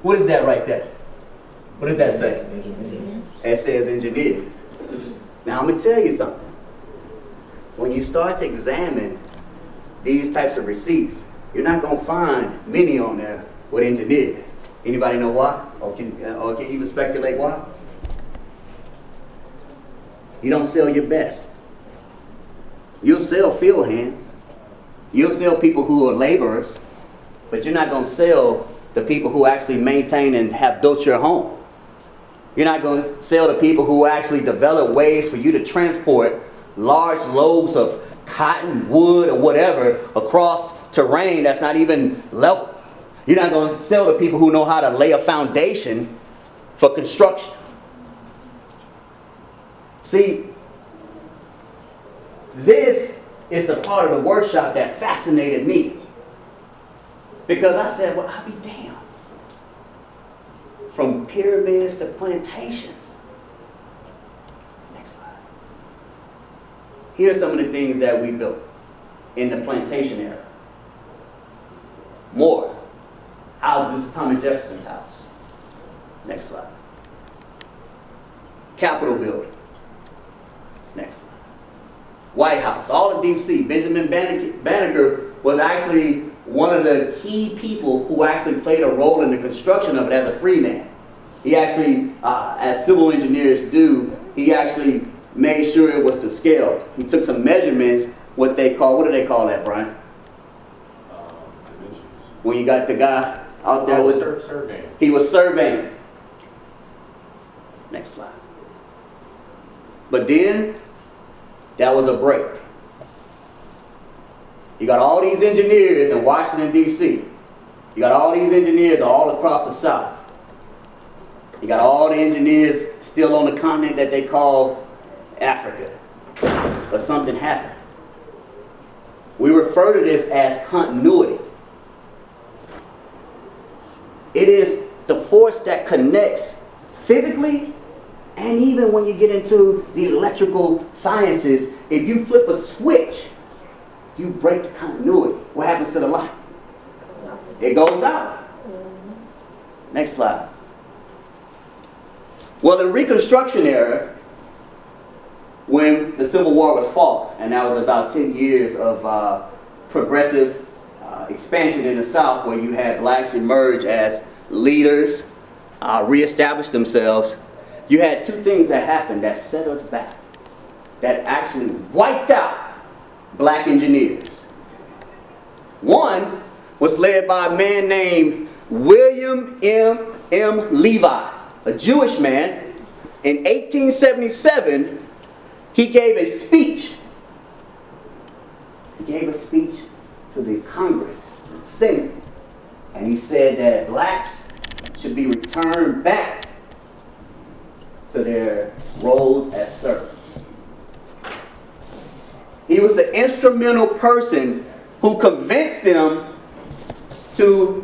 What is that right there? What does that say? It says engineers. Now I'm going to tell you something. When you start to examine these types of receipts, you're not going to find many on there with engineers. Anybody know why? Or can you even speculate why? You don't sell your best. You'll sell field hands. You'll sell people who are laborers, but you're not going to sell the people who actually maintain and have built your home. You're not going to sell the people who actually develop ways for you to transport large loads of cotton, wood, or whatever across terrain that's not even level. You're not going to sell the people who know how to lay a foundation for construction. See, this is the part of the workshop that fascinated me. Because I said, well, I'll be damned. From pyramids to plantations. Next slide. Here's some of the things that we built in the plantation era. More. Houses, Thomas Jefferson's house. Next slide. Capitol building. Next slide. White House, all of D.C. Benjamin Banneker was actually one of the key people who actually played a role in the construction of it as a free man. He actually, as civil engineers do, he actually made sure it was to scale. He took some measurements, what do they call that, Brian? Dimensions. When you got the guy out there with surveying. He was surveying. Next slide. But then, that was a break. You got all these engineers in Washington, D.C. You got all these engineers all across the South. You got all the engineers still on the continent that they call Africa. But something happened. We refer to this as continuity. It is the force that connects physically, and even when you get into the electrical sciences, if you flip a switch, you break the continuity. What happens to the light? It goes out. Next slide. Well, in Reconstruction era, when the Civil War was fought, and that was about 10 years of progressive expansion in the South, where you had blacks emerge as leaders, reestablish themselves, you had two things that happened that set us back, that actually wiped out black engineers. One was led by a man named William M. Levy, a Jewish man. In 1877, he gave a speech. He gave a speech to the Congress, the Senate, and he said that blacks should be returned back to their roles as servants. He was the instrumental person who convinced them to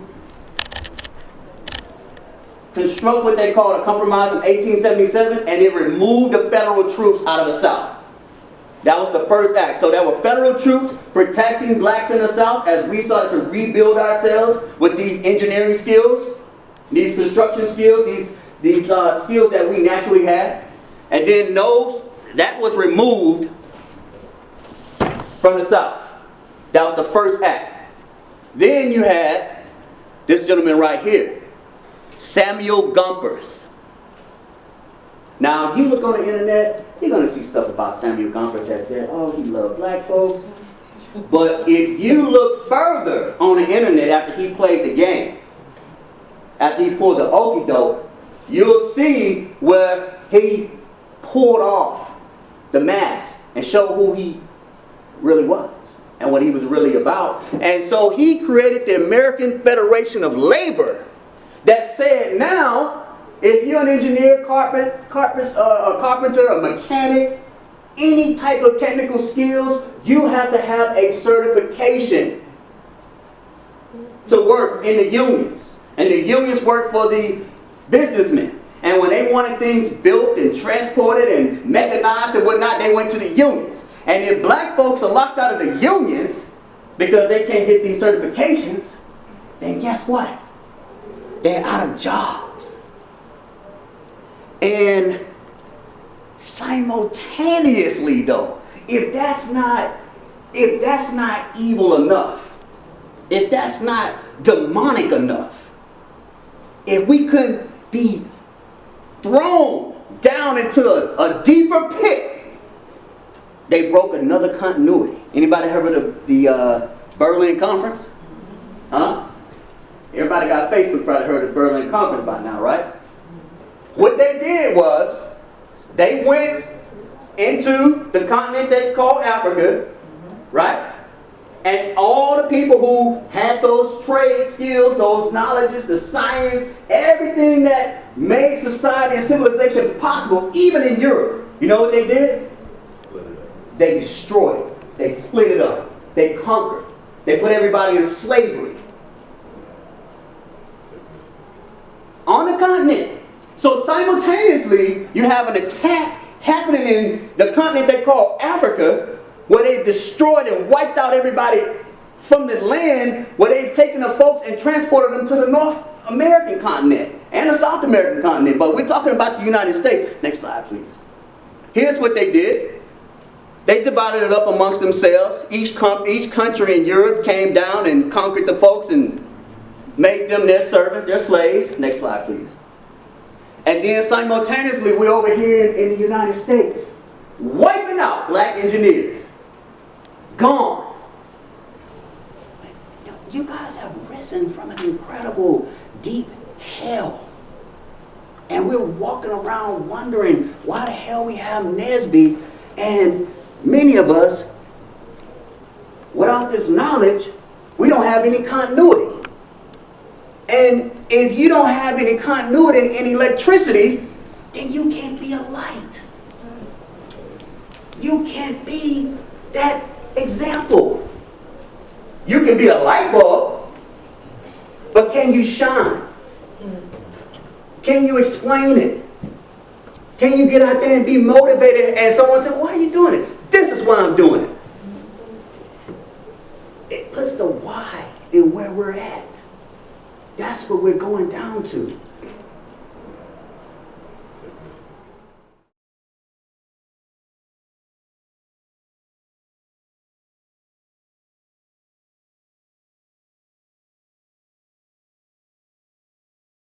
construct what they called a compromise in 1877, and it removed the federal troops out of the South. That was the first act. So there were federal troops protecting blacks in the South as we started to rebuild ourselves with these engineering skills, these construction skills, these skills that we naturally had. And then that was removed from the South. That was the first act. Then you had this gentleman right here, Samuel Gompers. Now, if you look on the internet, you're going to see stuff about Samuel Gompers that said, oh, he loved black folks. But if you look further on the internet after he played the game, after he pulled the okie doke, you'll see where he pulled off the mask and showed who he really was and what he was really about. And so he created the American Federation of Labor that said, now, if you're an engineer, carpenter, a mechanic, any type of technical skills, you have to have a certification to work in the unions. And the unions work for the businessmen. And when they wanted things built and transported and mechanized and whatnot, they went to the unions. And if black folks are locked out of the unions because they can't get these certifications, then guess what? They're out of jobs. And simultaneously though, if that's not evil enough, if that's not demonic enough, if we couldn't be thrown down into a deeper pit, they broke another continuity. Anybody heard of the Berlin Conference? Huh? Everybody got Facebook, probably heard of the Berlin Conference by now, right? What they did was, they went into the continent they call Africa, right? And all the people who had those trade skills, those knowledges, the science, everything that made society and civilization possible, even in Europe, you know what they did? They destroyed it. They split it up. They conquered. They put everybody in slavery. On the continent. So simultaneously, you have an attack happening in the continent they call Africa, where they've destroyed and wiped out everybody from the land, where they've taken the folks and transported them to the North American continent and the South American continent. But we're talking about the United States. Next slide, please. Here's what they did. They divided it up amongst themselves. Each country in Europe came down and conquered the folks and made them their servants, their slaves. Next slide, please. And then simultaneously, we're over here in the United States, wiping out black engineers. Gone. You guys have risen from an incredible, deep hell. And we're walking around wondering why the hell we have Nesby, and many of us, without this knowledge, we don't have any continuity. And if you don't have any continuity in electricity, then you can't be a light. You can't be that example. You can be a light bulb, but can you shine? Can you explain it? Can you get out there and be motivated and someone says, why are you doing it? This is why I'm doing it. It puts the why in where we're at. That's what we're going down to.